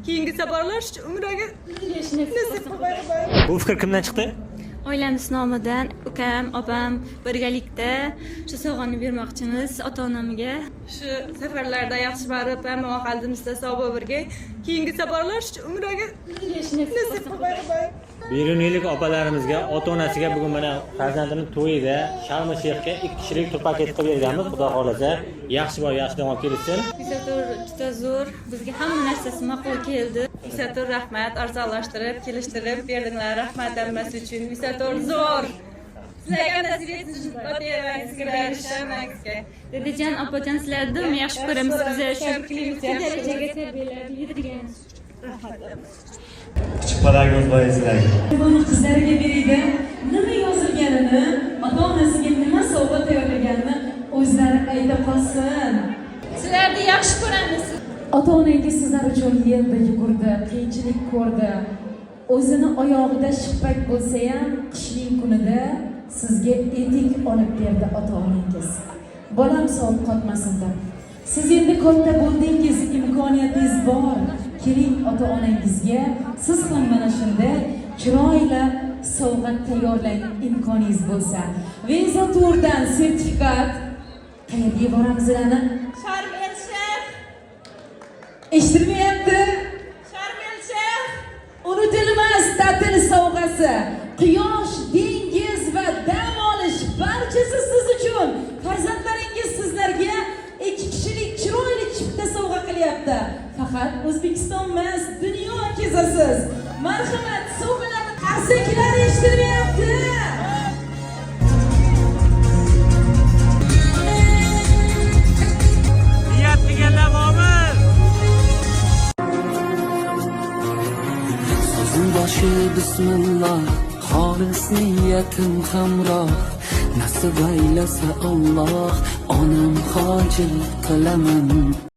keyingi safarlar umraga nasib qilsin. Bu fikr kimdan chiqdi? Oilamiz nomidan ukam, opam birgalikda shu sovg'ani bermoqchimiz ota-onamga. Shu safarlarda yaxshi borib, hamma ahlimizda sog' birga keyingi safarlar umraga nasib qilsin. Beruniylik opalarimizga, ota-onasiga bugun mana farzandining to'yida Sharma Sheyxga 2 kishilik turpaket qilib berganmiz. Xudo xolasa, yaxshi boy, yaxshi davom kelsin. Vizator juda zo'r, bizga hamma narsasi ma'qul keldi. Vizator rahmat, arzonlashtirib, kelishtirib berdinglar. Rahmat hammasi uchun. Vizator zo'r. Sizlarga nasib etsin, otangizga berishimizga. Dadajon, opajon, sizlarni doim yaxshi ko'ramiz. Bizlar shu darajaga tarbiyalarni yedirgansiz. Kichik palagoz boysizlarga. Buni qizlariga beraydi. Nima yozilganini, ota-onasiga nima sovg'a tayyorlaganini o'zlari ayta qolsin. Sizlarni yaxshi ko'ramiz. Ota-onangiz sizlar uchun yerda yugurdi, qiyinchilik ko'rdi. O'zini oyog'ida shippak bo'lsa ham, qishning kunida sizga etik olib berdi ota-onangiz. Bolam sog' qotmasin deb. Siz endi katta bo'ldingiz, imkoniyatingiz bor. Keling ota-onangizga siz ham mana shunday chiroyli sovg'a tayyorlang, imkoningiz bo'lsa. Vizatordan sertifikat qayerga yuboramiz ularni? Sharm el Shayx. Eshitmayapti? Sharm el Shayx. Unutilmas ta'til sovg'asi. Quyosh, dengiz va dam olish barchasi siz uchun. Farzandlaringiz sizlarga 2 kishilik chiroyli chipta sovg'a qilyapti. Faqat O'zbekiston emas, dunyo kezasiz. Marhamat, sovg'alarni qarsaklar eshitmayapti. Niyat deganlar bormi? Sözün başı bismillah, xolis niyatim hamroh. Nasib aylasa Allah, onam hojil qilaman.